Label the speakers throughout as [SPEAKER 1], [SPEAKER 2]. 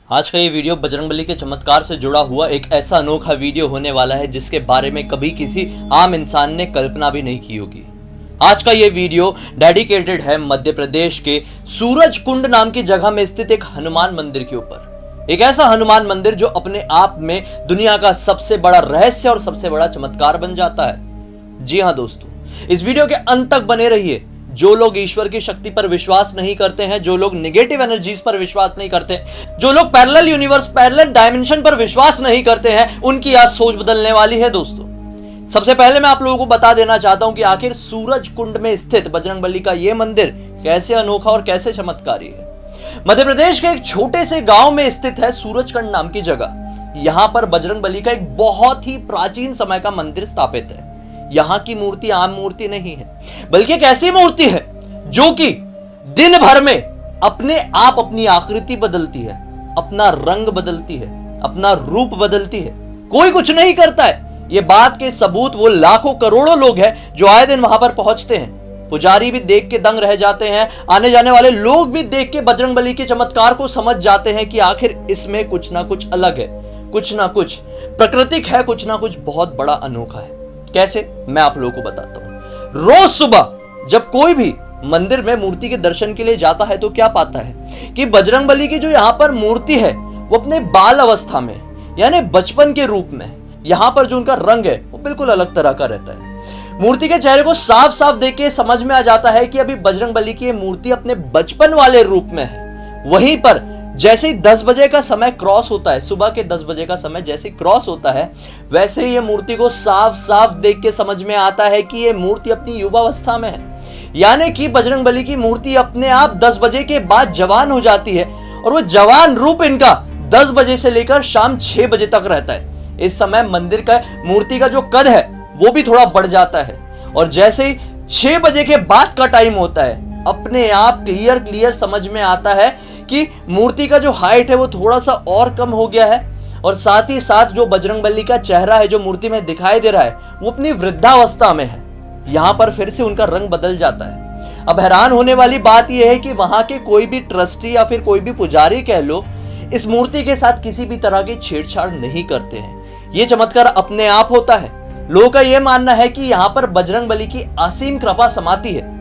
[SPEAKER 1] आज का ये वीडियो बजरंगबली के चमत्कार से जुड़ा हुआ एक ऐसा अनोखा वीडियो होने वाला है जिसके बारे में कभी किसी आम इंसान ने कल्पना भी नहीं की होगी। आज का ये वीडियो डेडिकेटेड है मध्य प्रदेश के सूरज कुंड नाम की जगह में स्थित एक हनुमान मंदिर के ऊपर। एक ऐसा हनुमान मंदिर जो अपने आप में दुनिया का सबसे बड़ा रहस्य और सबसे बड़ा चमत्कार बन जाता है। जी हाँ दोस्तों, इस वीडियो के अंत तक बने रहिए। जो लोग ईश्वर की शक्ति पर विश्वास नहीं करते हैं, जो लोग नेगेटिव एनर्जीज पर विश्वास नहीं करते, जो लोग पैरेलल यूनिवर्स, पैरेलल डायमेंशन पर विश्वास नहीं करते हैं, उनकी आज सोच बदलने वाली है दोस्तों। सबसे पहले मैं आप लोगों को बता देना चाहता हूं कि आखिर सूरज कुंड में स्थित बजरंगबली का यह मंदिर कैसे अनोखा और कैसे चमत्कारी है। मध्य प्रदेश के एक छोटे से गांव में स्थित है सूरजकुंड नाम की जगह। यहां पर बजरंगबली का एक बहुत ही प्राचीन समय का मंदिर स्थापित है। यहां की मूर्ति आम मूर्ति नहीं है, बल्कि एक ऐसी मूर्ति है जो कि दिन भर में अपने आप अपनी आकृति बदलती है, अपना रंग बदलती है, अपना रूप बदलती है। कोई कुछ नहीं करता है। ये बात के सबूत वो लाखों करोड़ों लोग हैं जो आए दिन वहां पर पहुंचते हैं। पुजारी भी देख के दंग रह जाते हैं, आने जाने वाले लोग भी देख के बजरंगबली के चमत्कार को समझ जाते हैं कि आखिर इसमें कुछ ना कुछ अलग है, कुछ ना कुछ प्राकृतिक है, कुछ ना कुछ बहुत बड़ा अनोखा है। कैसे, मैं आप लोगों को बताता हूं। रोज सुबह जब कोई भी मंदिर में मूर्ति के दर्शन के लिए जाता है तो क्या पाता है कि बजरंगबली की जो यहां पर मूर्ति है वो अपने बाल अवस्था में यानी बचपन के रूप में, यहां पर जो उनका रंग है वो बिल्कुल अलग तरह का रहता है। मूर्ति के चेहरे को साफ साफ देख के समझ में आ जाता है कि अभी बजरंगबली की मूर्ति अपने बचपन वाले रूप में है। वहीं पर जैसे ही 10 बजे का समय क्रॉस होता है, सुबह के 10 बजे का समय जैसे क्रॉस होता है, वैसे ही ये मूर्ति को साफ साफ देख के समझ में आता है कि ये मूर्ति अपनी युवावस्था में है। यानी कि बजरंगबली की मूर्ति अपने आप 10 बजे के बाद जवान हो जाती है और वो जवान रूप इनका 10 बजे से लेकर शाम 6 बजे तक रहता है। इस समय मंदिर का मूर्ति का जो कद है वो भी थोड़ा बढ़ जाता है और जैसे ही 6 बजे के बाद का टाइम होता है, अपने आप क्लियर समझ में आता है कि मूर्ति का जो हाइट है वो थोड़ा सा और कम हो गया है और साथ ही साथ जो बजरंगबली का चेहरा है जो मूर्ति में दिखाई दे रहा है वो अपनी वृद्धावस्था में है। यहां पर फिर से उनका रंग बदल जाता है। अब हैरान होने वाली बात यह है कि वहां के कोई भी ट्रस्टी या फिर कोई भी पुजारी कह लो, इस मूर्ति के साथ किसी भी तरह की छेड़छाड़ नहीं करते हैं। ये चमत्कार अपने आप होता है। लोगों का यह मानना है कि यहां पर बजरंगबली की असीम कृपा समाती है।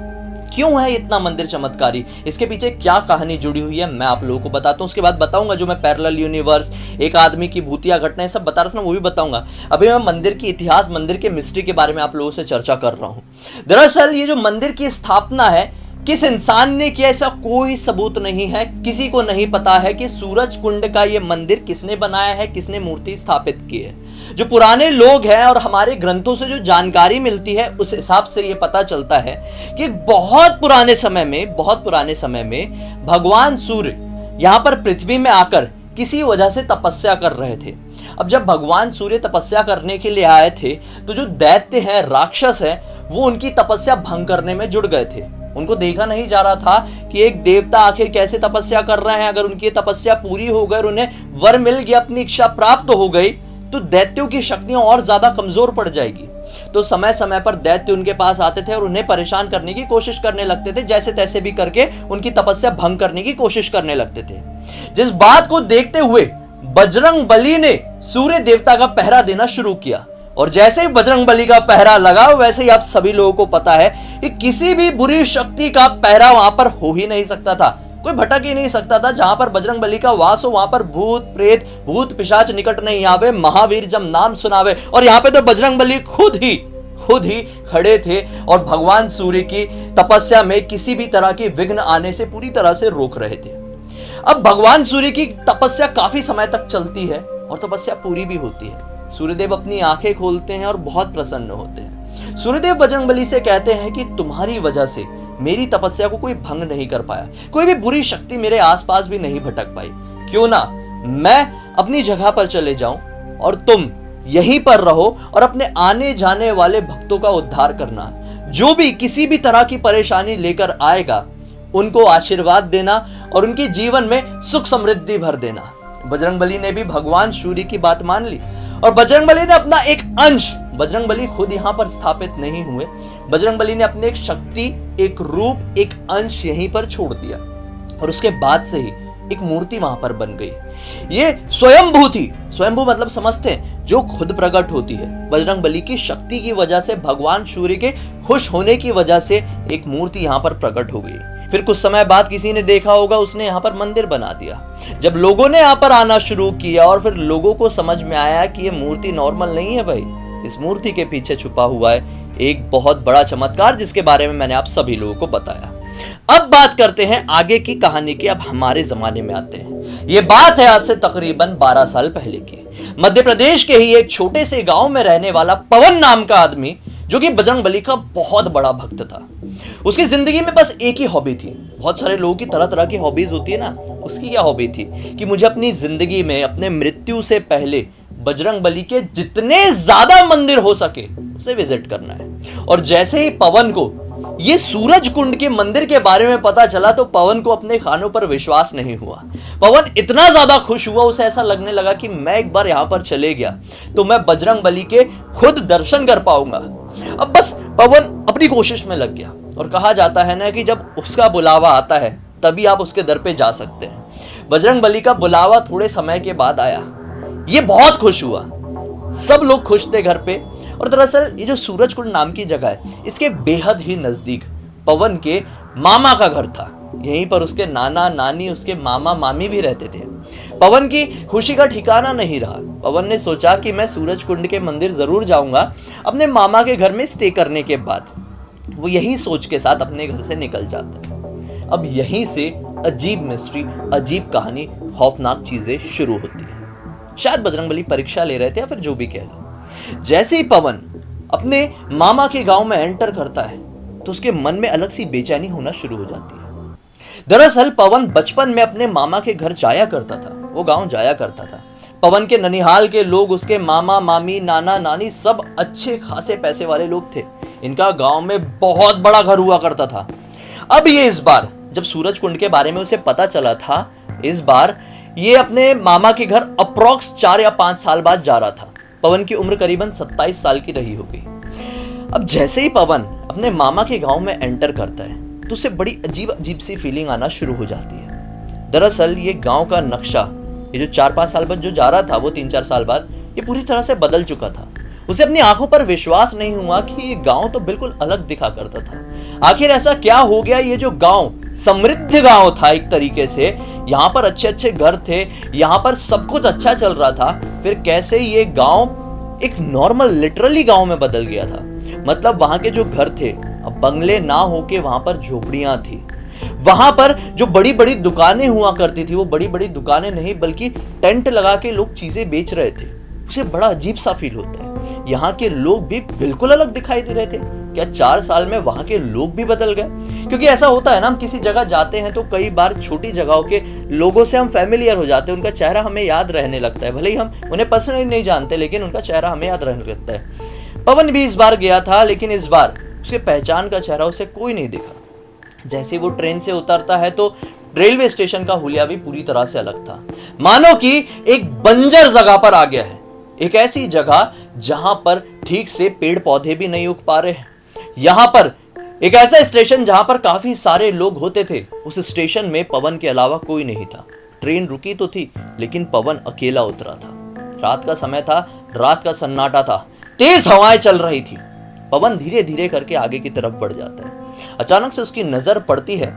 [SPEAKER 1] क्यों है इतना मंदिर चमत्कारी, इसके पीछे क्या कहानी जुड़ी हुई है, मैं आप लोगों को बताता हूं। उसके बाद बताऊंगा जो मैं पैरेलल यूनिवर्स, एक आदमी की भूतिया घटनाएं सब बता रहा था ना, वो भी बताऊंगा। अभी मैं मंदिर की इतिहास, मंदिर के मिस्ट्री के बारे में आप लोगों से चर्चा कर रहा हूं। दरअसल ये जो मंदिर की स्थापना है किस इंसान ने किया, ऐसा कोई सबूत नहीं है। किसी को नहीं पता है कि सूरज कुंड का ये मंदिर किसने बनाया है, किसने मूर्ति स्थापित की है। जो पुराने लोग हैं और हमारे ग्रंथों से जो जानकारी मिलती है उस हिसाब से ये पता चलता है कि बहुत पुराने समय में भगवान सूर्य यहां पर पृथ्वी में आकर किसी वजह से तपस्या कर रहे थे। अब जब भगवान सूर्य तपस्या करने के लिए आए थे तो जो दैत्य हैं, राक्षस हैं, वो उनकी तपस्या भंग करने में जुड़ गए थे। उनको देखा नहीं जा रहा था कि एक देवता आखिर कैसे तपस्या कर रहे हैं। अगर उनकी तपस्या पूरी हो गई और उन्हें वर मिल गया, अपनी इच्छा प्राप्त हो गई, तो दैत्यों की शक्तियां और ज्यादा कमजोर पड़ जाएगी। तो समय समय पर दैत्य उनके पास आते थे और उन्हें परेशान करने की कोशिश करने लगते थे, जैसे तैसे भी करके उनकी तपस्या भंग करने की कोशिश करने लगते थे। जिस बात को देखते हुए बजरंगबली ने सूर्य देवता का पहरा देना शुरू किया और जैसे ही बजरंगबली का पहरा लगा, वैसे ही आप सभी लोगों को पता है कि किसी भी बुरी शक्ति का पहरा वहां पर हो ही नहीं सकता था, कोई भटक ही नहीं सकता था। जहां पर बजरंगबली का वास हो वहां पर भूत प्रेत, भूत पिशाच निकट नहीं आवे, महावीर जब नाम सुनावे। और यहां पे तो बजरंगबली खुद ही खड़े थे और भगवान सूर्य की तपस्या में किसी भी तरह की विघ्न आने से पूरी तरह से रोक रहे थे। अब भगवान सूर्य की तपस्या काफी समय तक चलती है और तपस्या पूरी भी होती है। सूर्यदेव अपनी आंखें खोलते हैं और बहुत प्रसन्न होते हैं। सूर्यदेव बजरंगबली से कहते हैं कि तुम्हारी वजह से मेरी तपस्या को कोई भंग नहीं कर पाया, कोई भी बुरी शक्ति मेरे आसपास भी नहीं भटक पाई। क्यों ना मैं अपनी जगह पर चले जाऊं और तुम यहीं पर रहो और अपने आने जाने वाले भक्तों का उद्धार करना। जो भी किसी भी तरह की परेशानी लेकर आएगा उनको आशीर्वाद देना और उनके जीवन में सुख समृद्धि भर देना। बजरंगबली ने भी भगवान सूर्य की बात मान ली और बजरंगबली ने अपना एक अंश, बजरंगबली खुद यहां पर स्थापित नहीं हुए, बजरंगबली ने अपने एक शक्ति, एक रूप, एक अंश यहीं पर छोड़ दिया और उसके बाद से ही एक मूर्ति वहां पर बन गई। ये स्वयंभू थी। स्वयंभू मतलब समझते हैं, जो खुद प्रकट होती है। बजरंगबली की शक्ति की वजह से, भगवान सूर्य के खुश होने की वजह से एक मूर्ति यहां पर प्रकट हो गई। फिर कुछ समय बाद किसी ने देखा होगा, उसने यहाँ पर मंदिर बना दिया। जब लोगों ने यहाँ पर आना शुरू किया और फिर लोगों को समझ में आया कि ये मूर्ति नॉर्मल नहीं है भाई, इस मूर्ति के पीछे छुपा हुआ है एक बहुत बड़ा चमत्कार, जिसके बारे में मैंने आप सभी लोगों को बताया। अब बात करते हैं आगे की कहानी की। अब हमारे जमाने में आते हैं। ये बात है आज से तकरीबन 12 साल पहले की। मध्य प्रदेश के ही एक छोटे से गांव में रहने वाला पवन नाम का आदमी, जो कि बजरंगबली का बहुत बड़ा भक्त था। उसकी जिंदगी में बस एक ही हॉबी थी। बहुत सारे लोगों की तरह तरह की हॉबीज होती है ना, उसकी क्या हॉबी थी कि मुझे अपनी जिंदगी में अपने मृत्यु से पहले बजरंगबली के जितने ज्यादा मंदिर हो सके उसे विजिट करना है। और जैसे ही पवन को ये सूरज कुंड के मंदिर के बारे में पता चला तो पवन को अपने कानों पर विश्वास नहीं हुआ। पवन इतना ज्यादा खुश हुआ, उसे ऐसा लगने लगा कि मैं एक बार यहां पर चले गया तो मैं बजरंगबली के खुद दर्शन कर पाऊंगा। अब बस पवन अपनी कोशिश में लग गया। और कहा जाता है ना कि जब उसका बुलावा आता है तभी आप उसके दर पे जा सकते हैं। बजरंगबली का बुलावा थोड़े समय के बाद आया। ये बहुत खुश हुआ, सब लोग खुश थे घर पे। और दरअसल ये जो सूरज कुंड नाम की जगह है, इसके बेहद ही नजदीक पवन के मामा का घर था। यहीं पर उसके नाना नानी, उसके मामा मामी भी रहते थे। पवन की खुशी का ठिकाना नहीं रहा। पवन ने सोचा कि मैं सूरज कुंड के मंदिर जरूर जाऊंगा अपने मामा के घर में स्टे करने के बाद। वो यही सोच के साथ अपने घर से निकल जाता है। अब यहीं से अजीब मिस्ट्री, अजीब कहानी, खौफनाक चीजें शुरू होती है। शायद बजरंगबली परीक्षा ले रहे थे या फिर जो भी कह लो। जैसे ही पवन अपने मामा के गांव में एंटर करता है तो उसके मन में अलग सी बेचैनी होना शुरू हो जाती है। दरअसल पवन बचपन में अपने मामा के घर जाया करता था, वो गांव जाया करता था। पवन के ननिहाल के लोग, उसके मामा मामी, नाना नानी, सब अच्छे खासे पैसे वाले लोग थे। इनका गांव में बहुत बड़ा घर हुआ करता था। अब ये इस बार जब सूरज कुंड के बारे में उसे पता चला था, इस बार ये अपने मामा के घर अप्रॉक्स 4 या 5 साल बाद जा रहा था। पवन की उम्र करीबन 27 साल की रही होगी। अब जैसे ही पवन अपने मामा के गांव में एंटर करता है तो उसे बड़ी अजीब अजीब सी फीलिंग आना शुरू हो जाती है। दरअसल ये गांव का नक्शा, ये जो 4-5 साल बाद जो जा रहा था, वो 3-4 साल बाद, ये पूरी तरह से बदल चुका था। उसे अपनी आंखों पर विश्वास नहीं हुआ कि ये गांव तो बिल्कुल अलग दिखा करता था। आखिर ऐसा क्या हो गया? ये जो गांव समृद्ध गांव था एक तरीके से, यहाँ पर अच्छे अच्छे घर थे, यहाँ पर सब कुछ अच्छा चल रहा था, फिर कैसे ये गांव एक नॉर्मल लिटरली गांव में बदल गया था। मतलब वहां के जो घर थे अब बंगले ना होके वहां पर झोपड़ियां थी। वहां पर जो बड़ी बड़ी दुकानें हुआ करती थी, वो बड़ी बड़ी दुकानें नहीं बल्कि टेंट लगा के लोग चीजें बेच रहे थे। उसे बड़ा अजीब सा फील होता है। यहाँ के लोग भी बिल्कुल अलग दिखाई दे रहे थे। क्या 4 साल में वहां के लोग भी बदल गए? क्योंकि ऐसा होता है ना, हम किसी जगह जाते हैं तो कई बार छोटी जगहों के लोगों से हम फैमिलियर हो जाते हैं, उनका चेहरा हमें याद रहने लगता है। भले ही हम उन्हें पर्सनली नहीं जानते, लेकिन उनका चेहरा हमें याद रहने लगता है। पवन भी इस बार गया था, लेकिन इस बार उसके पहचान का चेहरा उसे कोई नहीं दिखा। जैसे वो ट्रेन से उतरता है तो रेलवे स्टेशन का हुलिया भी पूरी तरह से अलग था। मानो कि एक बंजर जगह पर आ गया है, एक ऐसी जगह जहां पर ठीक से पेड़ पौधे भी नहीं उग पा रहे हैं। यहां पर एक ऐसा स्टेशन जहां पर काफी सारे लोग होते थे, उस स्टेशन में पवन के अलावा कोई नहीं था। ट्रेन रुकी तो थी, लेकिन पवन अकेला उतरा था। रात का समय था, रात का सन्नाटा था, तेज हवाएं चल रही थी। पवन धीरे धीरे करके आगे की तरफ बढ़ जाता है। अचानक से उसकी नजर पड़ती है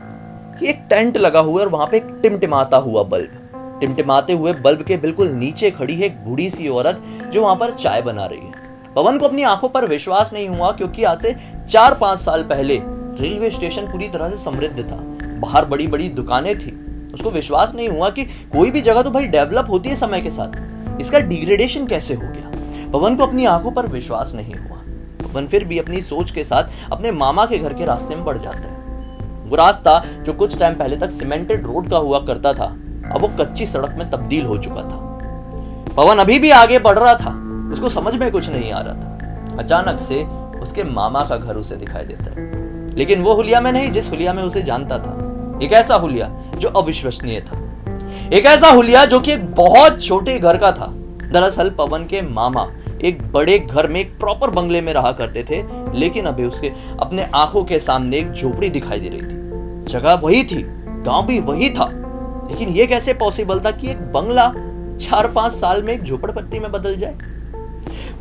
[SPEAKER 1] कि एक टेंट लगा हुआ है और वहां पे एक टिमटिमाता हुआ बल्ब, टिमटिमाते हुए बल्ब के बिल्कुल नीचे खड़ी है एक बूढ़ी सी औरत जो वहां पर चाय बना रही है। पवन को अपनी आंखों पर विश्वास नहीं हुआ, क्योंकि आज से 4-5 साल पहले रेलवे स्टेशन पूरी तरह से समृद्ध था, बाहर बड़ी बड़ी दुकानें थी। उसको विश्वास नहीं हुआ कि कोई भी जगह तो भाई डेवलप होती है समय के साथ, इसका डिग्रेडेशन कैसे हो गया। पवन को अपनी आंखों पर विश्वास नहीं हुआ। पवन फिर भी अपनी सोच के साथ अपने मामा के घर के रास्ते में बढ़ जाता है। वो रास्ता जो कुछ टाइम पहले तक सीमेंटेड रोड का हुआ करता था, अब वो कच्ची सड़क में तब्दील हो चुका था। पवन अभी भी आगे बढ़ रहा था, उसको समझ में कुछ नहीं आ रहा था। अचानक से उसके मामा का घर उसे दिखाई देता है, लेकिन वो हुलिया में नहीं जिस हुलिया में उसे जानता था। एक ऐसा हुलिया जो अविश्वसनीय था, एक ऐसा हुलिया जो कि एक बहुत छोटे घर का था। दरअसल पवन के मामा एक बड़े घर में, एक प्रॉपर बंगले में रहा करते थे, लेकिन अभी उसके अपने आंखों के सामने एक झोपड़ी दिखाई दे रही थी। जगह वही थी, गांव भी वही था, लेकिन ये कैसे पॉसिबल था कि एक बंगला 4-5 साल में एक झोपड़पट्टी में बदल जाए।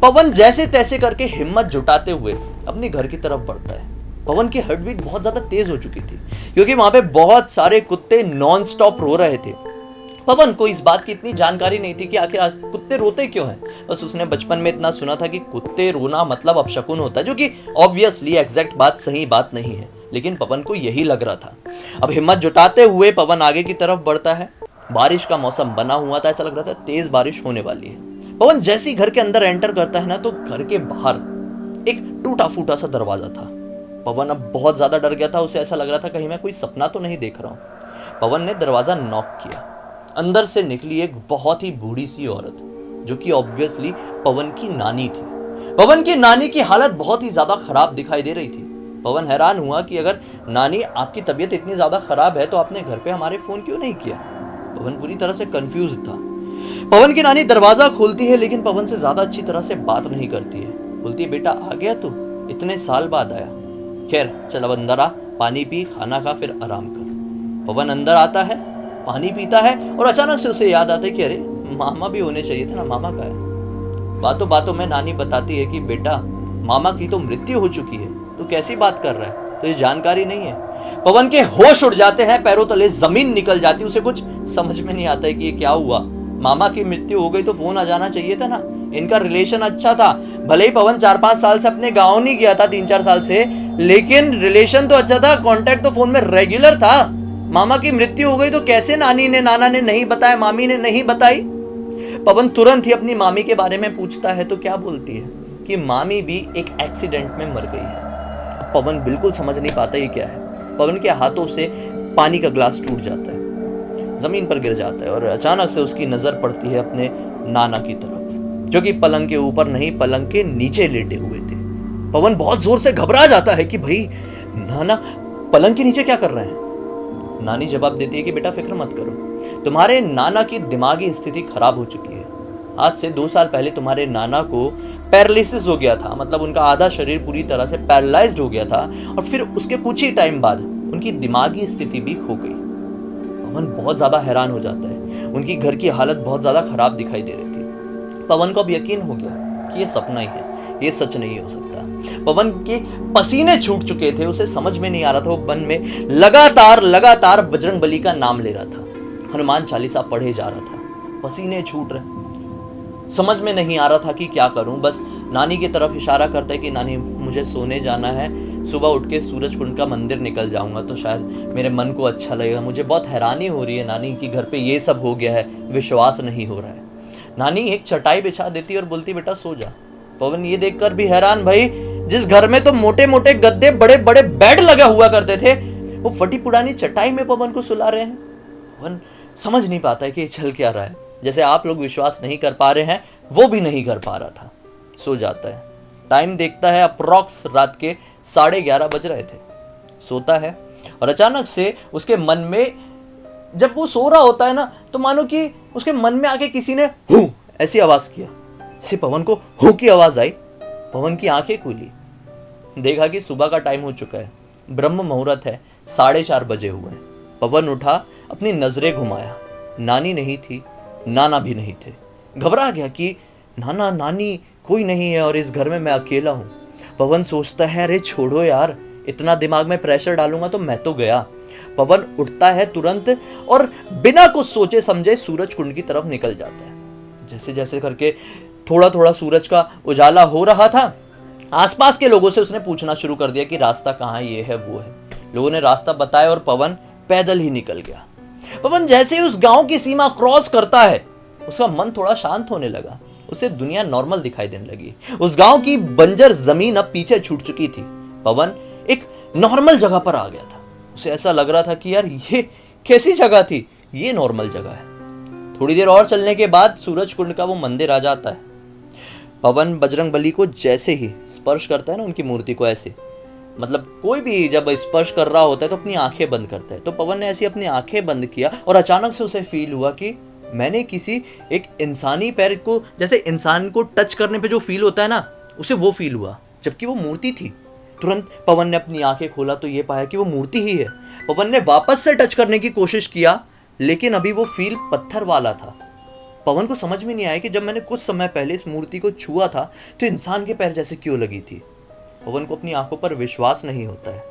[SPEAKER 1] पवन जैसे तैसे करके हिम्मत जुटाते हुए अपने घर की तरफ बढ़ता है। पवन की हार्ट बीट बहुत ज्यादा तेज हो चुकी थी क्योंकि वहां पे बहुत सारे कुत्ते नॉन स्टॉप रो रहे थे। पवन को इस बात की इतनी जानकारी नहीं थी कि आखिर कुत्ते रोते क्यों हैं। बस उसने बचपन में इतना सुना था कि कुत्ते रोना मतलब अपशकुन होता है, जो कि ऑब्वियसली एग्जैक्ट बात सही बात नहीं है, लेकिन पवन को यही लग रहा था। अब हिम्मत जुटाते हुए पवन आगे की तरफ बढ़ता है। बारिश का मौसम बना हुआ था, ऐसा लग रहा था तेज बारिश होने वाली है। पवन जैसे ही घर के अंदर एंटर करता है ना, तो घर के बाहर एक टूटा फूटा सा दरवाजा था। पवन अब बहुत ज्यादा डर गया था। उसे ऐसा लग रहा था कहीं मैं कोई सपना तो नहीं देख रहा हूं। पवन ने दरवाजा नॉक किया। अंदर से निकली एक बहुत ही बूढ़ी सी औरत, जो कि ऑब्वियसली पवन की नानी थी। पवन की नानी की हालत बहुत ही ज्यादा खराब दिखाई दे रही थी। पवन हैरान हुआ कि अगर नानी आपकी तबीयत इतनी ज्यादा खराब है तो आपने घर पे हमारे फोन क्यों नहीं किया। पवन पूरी तरह से कंफ्यूज था। पवन की नानी दरवाजा खोलती है, लेकिन पवन से ज्यादा अच्छी तरह से बात नहीं करती है। बोलती है, बेटा आ गया तू, इतने साल बाद आया। खैर चल अब अंदर आ, पानी पी, खाना खा, फिर आराम कर। पवन अंदर आता है, पानी पीता है और अचानक से उसे याद आता है कि अरे मामा भी होने चाहिए था ना, मामा का है। बातों बातों में नानी बताती है कि बेटा मामा की तो मृत्यु हो चुकी है, तू कैसी बात कर रहा है, तुझे जानकारी नहीं है। पवन के होश उड़ जाते हैं, पैरों तले जमीन निकल जाती, उसे कुछ समझ में नहीं आता है कि ये क्या हुआ। मामा की मृत्यु हो गई तो फोन आ जाना चाहिए था ना, इनका रिलेशन अच्छा था। भले ही पवन 4-5 साल से अपने गांव नहीं गया था, 3-4 साल से, लेकिन रिलेशन तो अच्छा था, कांटेक्ट तो फोन में रेगुलर था। मामा की मृत्यु हो गई तो कैसे नानी ने, नाना ने नहीं बताया, मामी ने नहीं बताई। पवन तुरंत ही अपनी मामी के बारे में पूछता है तो क्या बोलती है कि मामी भी एक एक्सीडेंट में मर गई है। पवन बिल्कुल समझ नहीं पाता ये क्या है। पवन के हाथों से पानी का ग्लास टूट जाता है, जमीन पर गिर जाता है और अचानक से उसकी नजर पड़ती है अपने नाना की तरफ, जो कि पलंग के ऊपर नहीं, पलंग के नीचे लेटे हुए थे। पवन बहुत जोर से घबरा जाता है कि भाई नाना पलंग के नीचे क्या कर रहे हैं। नानी जवाब देती है कि बेटा फिक्र मत करो, तुम्हारे नाना की दिमागी स्थिति खराब हो चुकी है। आज से 2 साल पहले तुम्हारे नाना को पैरालिसिस हो गया था, मतलब उनका आधा शरीर पूरी तरह से पैरालाइज्ड हो गया था और फिर उसके कुछ ही टाइम बाद उनकी दिमागी स्थिति भी खो गई। पवन बहुत ज्यादा हैरान हो जाता है। उनकी घर की हालत बहुत ज्यादा खराब दिखाई दे रही थी। पवन को अब यकीन हो गया कि ये सपना ही है, ये सच नहीं हो सकता। पवन के पसीने छूट चुके थे, उसे समझ में नहीं आ रहा था। वो मन में लगातार बजरंगबली का नाम ले रहा था, हनुमान चालीसा पढ़े जा रहा था। पसीने छूट रहे, समझ में नहीं आ रहा था कि क्या करूं। बस नानी की तरफ इशारा करता है कि नानी मुझे सोने जाना है, सुबह उठ के सूरज कुंड का मंदिर निकल जाऊंगा तो शायद मेरे मन को अच्छा लगेगा। मुझे बहुत हैरानी हो रही है नानी कि घर पे ये सब हो गया है, विश्वास नहीं हो रहा है। नानी एक चटाई बिछा देती और बोलती बेटा सो जा। पवन ये देखकर भी हैरान, भाई जिस घर में तो मोटे मोटे गद्दे, बड़े बड़े बेड लगा हुआ करते थे, वो फटी पुरानी चटाई में पवन को सुला रहे हैं। पवन समझ नहीं पाता है कि ये चल क्या रहा है। जैसे आप लोग विश्वास नहीं कर पा रहे हैं, वो भी नहीं कर पा रहा था। सो जाता है, टाइम देखता है, अप्रॉक्स रात के 11:30 बज रहे थे। सोता है और अचानक से उसके मन में, जब वो सो रहा होता है ना, तो मानो कि उसके मन में आके किसी ने हू ऐसी आवाज किया। जैसे पवन को हू की आवाज आई, पवन की आंखें खुली, देखा कि सुबह का टाइम हो चुका है, ब्रह्म मुहूर्त है, 4:30 बजे हुए हैं। पवन उठा, अपनी नजरें घुमाया, नानी नहीं थी, नाना भी नहीं थे। घबरा गया कि नाना नानी कोई नहीं है और इस घर में मैं अकेला हूं। पवन सोचता है अरे छोड़ो यार, इतना दिमाग में प्रेशर डालूंगा तो मैं तो गया। पवन उठता है तुरंत और बिना कुछ सोचे समझे सूरज कुंड की तरफ निकल जाता है। जैसे जैसे करके थोड़ा थोड़ा सूरज का उजाला हो रहा था, आसपास के लोगों से उसने पूछना शुरू कर दिया कि रास्ता कहाँ, ये है वो है। लोगों ने रास्ता बताया और पवन पैदल ही निकल गया। पवन जैसे ही उस गांव की सीमा क्रॉस करता है, उसका मन थोड़ा शांत होने लगा। उसे दुनिया नॉर्मल दिखाई देने लगी। उस गांव की बंजर जमीन अब पीछे छूट चुकी थी। पवन एक नॉर्मल जगह पर आ गया था। उसे ऐसा लग रहा था कि यार ये कैसी जगह थी, ये नॉर्मल जगह है। थोड़ी देर और चलने के बाद सूरज कुंड का वो मंदिर आ जाता है। पवन बजरंगबली को जैसे ही स्पर्श करता है ना, उनकी मूर्ति को, ऐसे मतलब कोई भी जब स्पर्श कर रहा होता है तो अपनी आंखें बंद करता है। तो पवन ने ऐसी अपनी आंखें बंद किया और अचानक से उसे फील हुआ कि मैंने किसी एक इंसानी पैर को, जैसे इंसान को टच करने पे जो फील होता है ना, उसे वो फील हुआ, जबकि वो मूर्ति थी। तुरंत पवन ने अपनी आंखें खोला तो ये पाया कि वो मूर्ति ही है। पवन ने वापस से टच करने की कोशिश किया लेकिन अभी वो फील पत्थर वाला था। पवन को समझ में नहीं आया कि जब मैंने कुछ समय पहले इस मूर्ति को छुआ था तो इंसान के पैर जैसे क्यों लगी थी। पवन को अपनी आंखों पर विश्वास नहीं होता है।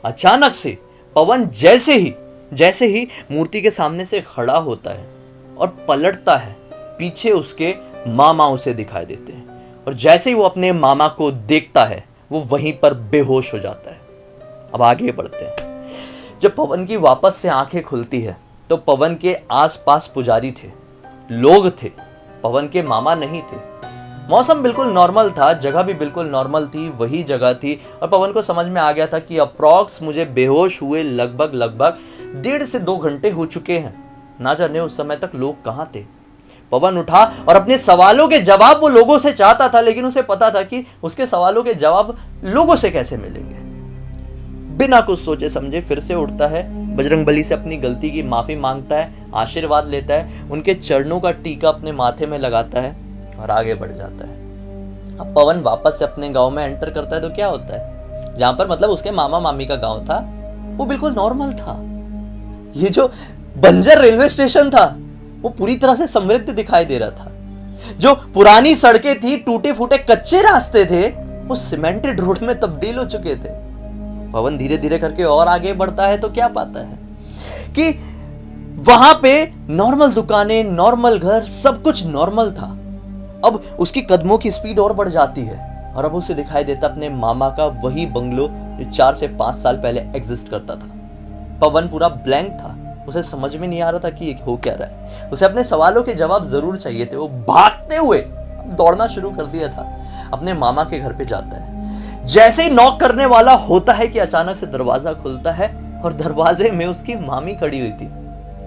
[SPEAKER 1] अचानक से पवन जैसे ही मूर्ति के सामने से खड़ा होता है और पलटता है, पीछे उसके मामा उसे दिखाई देते हैं और जैसे ही वो अपने मामा को देखता है वो वहीं पर बेहोश हो जाता है। अब आगे बढ़ते हैं। जब पवन की वापस से आंखें खुलती है तो पवन के आसपास पुजारी थे, लोग थे, पवन के मामा नहीं थे। मौसम बिल्कुल नॉर्मल था, जगह भी बिल्कुल नॉर्मल थी, वही जगह थी और पवन को समझ में आ गया था कि अप्रॉक्स मुझे बेहोश हुए लगभग 1.5 से 2 घंटे हो चुके हैं। ना जाने उस समय तक लोग कहाँ थे। पवन उठा और अपने सवालों के जवाब वो लोगों से चाहता था, लेकिन उसे पता था कि उसके सवालों के जवाब लोगों से कैसे मिलेंगे। बिना कुछ सोचे समझे फिर से उठता है, बजरंगबली से अपनी गलती की माफी मांगता है, आशीर्वाद लेता है, उनके चरणों का टीका अपने माथे में लगाता है और आगे बढ़ जाता है। अब पवन वापस से अपने गांव में एंटर करता है तो क्या होता है, जहां पर मतलब उसके मामा मामी का गांव था वो बिल्कुल नॉर्मल था। ये जो बंजर रेलवे स्टेशन था वो पूरी तरह से समृद्ध दिखाई दे रहा था। जो पुरानी सड़कें थी, टूटे फूटे कच्चे रास्ते थे, वो सीमेंटेड रोड में तब्दील हो चुके थे। पवन धीरे धीरे करके और आगे बढ़ता है तो क्या पाता है कि वहां पे नॉर्मल दुकानें, नॉर्मल घर, सब कुछ नॉर्मल था। अब उसकी कदमों की स्पीड और बढ़ जाती है और अब उसे दिखाई देता अपने मामा का वही बंगलो जो 4 से 5 साल पहले एग्जिस्ट करता था। पवन पूरा ब्लैंक था, उसे समझ में नहीं आ रहा था कि ये हो क्या रहा है। उसे अपने सवालों के जवाब जरूर चाहिए थे। वो भागते हुए दौड़ना शुरू कर दिया था, अपने मामा के घर पे जाता है। जैसे ही नॉक करने वाला होता है कि अचानक से दरवाजा खुलता है और दरवाजे में उसकी मामी खड़ी हुई थी।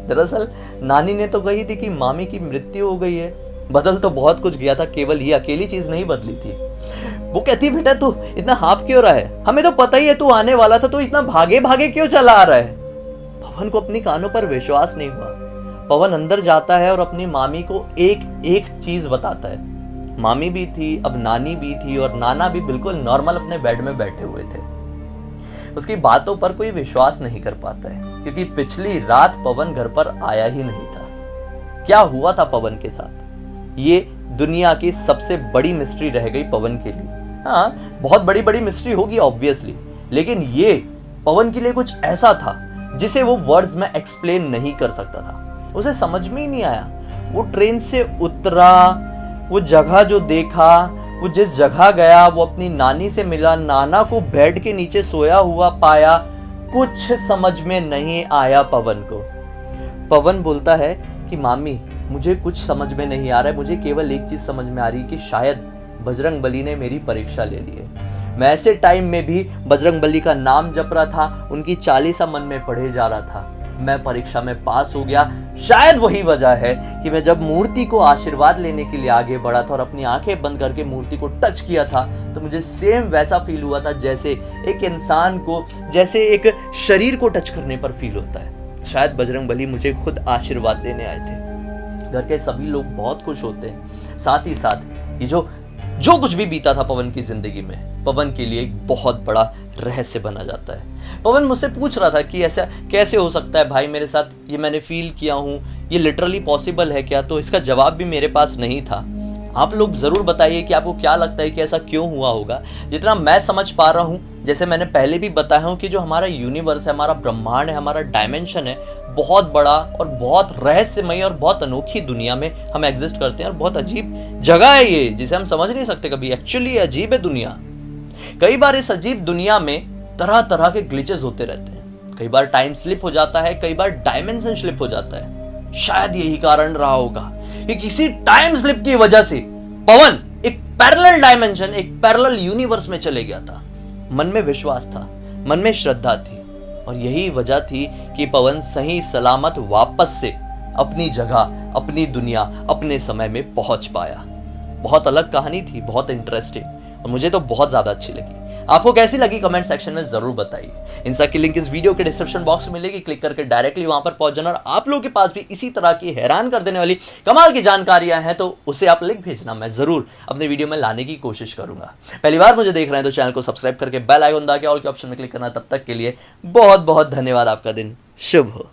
[SPEAKER 1] दरअसल नानी ने तो कही थी कि मामी की मृत्यु हो गई है। बदल तो बहुत कुछ गया था, केवल ये अकेली चीज नहीं बदली थी। वो कहती, बेटा तू इतना हाँफ क्यों रहा है, हमें तो पता ही है तू आने वाला था, तू इतना भागे भागे क्यों चला आ रहा है। पवन को अपनी कानों पर विश्वास नहीं हुआ। पवन अंदर जाता है और अपनी मामी को एक एक चीज बताता है। मामी भी थी, अब नानी भी थी और नाना भी बिल्कुल नॉर्मल अपने बेड में बैठे हुए थे। उसकी बातों पर कोई विश्वास नहीं कर पाता है क्योंकि पिछली रात पवन घर पर आया ही नहीं था। क्या हुआ था पवन के साथ, ये दुनिया की सबसे बड़ी मिस्ट्री रह गई पवन के लिए। हाँ, बहुत बड़ी बड़ी मिस्ट्री होगी ऑब्वियसली, लेकिन ये पवन के लिए कुछ ऐसा था जिसे वो वर्ड्स में एक्सप्लेन नहीं कर सकता था। उसे समझ में ही नहीं आया। वो ट्रेन से उतरा, वो जगह जो देखा, वो जिस जगह गया, वो अपनी नानी से मिला, नाना को बेड के नीचे सोया हुआ पाया, कुछ समझ में नहीं आया पवन को। पवन बोलता है कि मामी मुझे कुछ समझ में नहीं आ रहा है, मुझे केवल एक चीज समझ में आ रही है कि शायद बजरंगबली ने मेरी परीक्षा ले ली है। मैं ऐसे टाइम में भी बजरंगबली का नाम जप रहा था, उनकी चालीसा मन में पढ़े जा रहा था, मैं परीक्षा में पास हो गया। शायद वही वजह है कि मैं जब मूर्ति को आशीर्वाद लेने के लिए आगे बढ़ा था और अपनी आंखें बंद करके मूर्ति को टच किया था तो मुझे सेम वैसा फील हुआ था जैसे एक इंसान को, जैसे एक शरीर को टच करने पर फील होता है। शायद बजरंगबली मुझे खुद आशीर्वाद देने आए थे। घर के सभी लोग बहुत खुश होते हैं। साथ ही साथ ये जो कुछ भी बीता था पवन की जिंदगी में, पवन के लिए एक बहुत बड़ा रहस्य बना जाता है। पवन मुझसे पूछ रहा था कि ऐसा कैसे हो सकता है भाई मेरे साथ, ये मैंने फील किया हूँ, ये लिटरली पॉसिबल है क्या? तो इसका जवाब भी मेरे पास नहीं था। आप लोग जरूर बताइए कि आपको क्या लगता है कि ऐसा क्यों हुआ होगा। जितना मैं समझ पा रहा हूँ, जैसे मैंने पहले भी बताया हूँ कि जो हमारा यूनिवर्स है, हमारा ब्रह्मांड है, हमारा डायमेंशन है, बहुत बड़ा और बहुत रहस्यमय और बहुत अनोखी दुनिया में हम एग्जिस्ट करते हैं और बहुत अजीब जगह है ये, जिसे हम समझ नहीं सकते कभी। एक्चुअली अजीब है दुनिया। कई बार इस अजीब दुनिया में तरह तरह के ग्लिचेस होते रहते हैं। कई बार टाइम स्लिप हो जाता है, कई बार डायमेंशन स्लिप हो जाता है। शायद यही कारण रहा होगा कि किसी टाइम स्लिप की वजह से पवन एक पैरेलल डायमेंशन, एक पैरेलल यूनिवर्स में चले गया था। मन में विश्वास था, मन में श्रद्धा थी और यही वजह थी कि पवन सही सलामत वापस से अपनी जगह, अपनी दुनिया, अपने समय में पहुंच पाया। बहुत अलग कहानी थी, बहुत इंटरेस्टिंग और मुझे तो बहुत ज्यादा अच्छी लगी। आपको कैसी लगी कमेंट सेक्शन में जरूर बताइए। इंस्टा की लिंक इस वीडियो के डिस्क्रिप्शन बॉक्स में मिलेगी, क्लिक करके डायरेक्टली वहां पर पहुंच जाना। और आप लोगों के पास भी इसी तरह की हैरान कर देने वाली कमाल की जानकारियां हैं तो उसे आप लिंक भेजना, मैं जरूर अपने वीडियो में लाने की कोशिश करूंगा। पहली बार मुझे देख रहे हैं तो चैनल को सब्सक्राइब करके बेल आइकन दबा के ऑल के ऑप्शन में क्लिक करना। तब तक के लिए बहुत बहुत धन्यवाद। आपका दिन शुभ हो।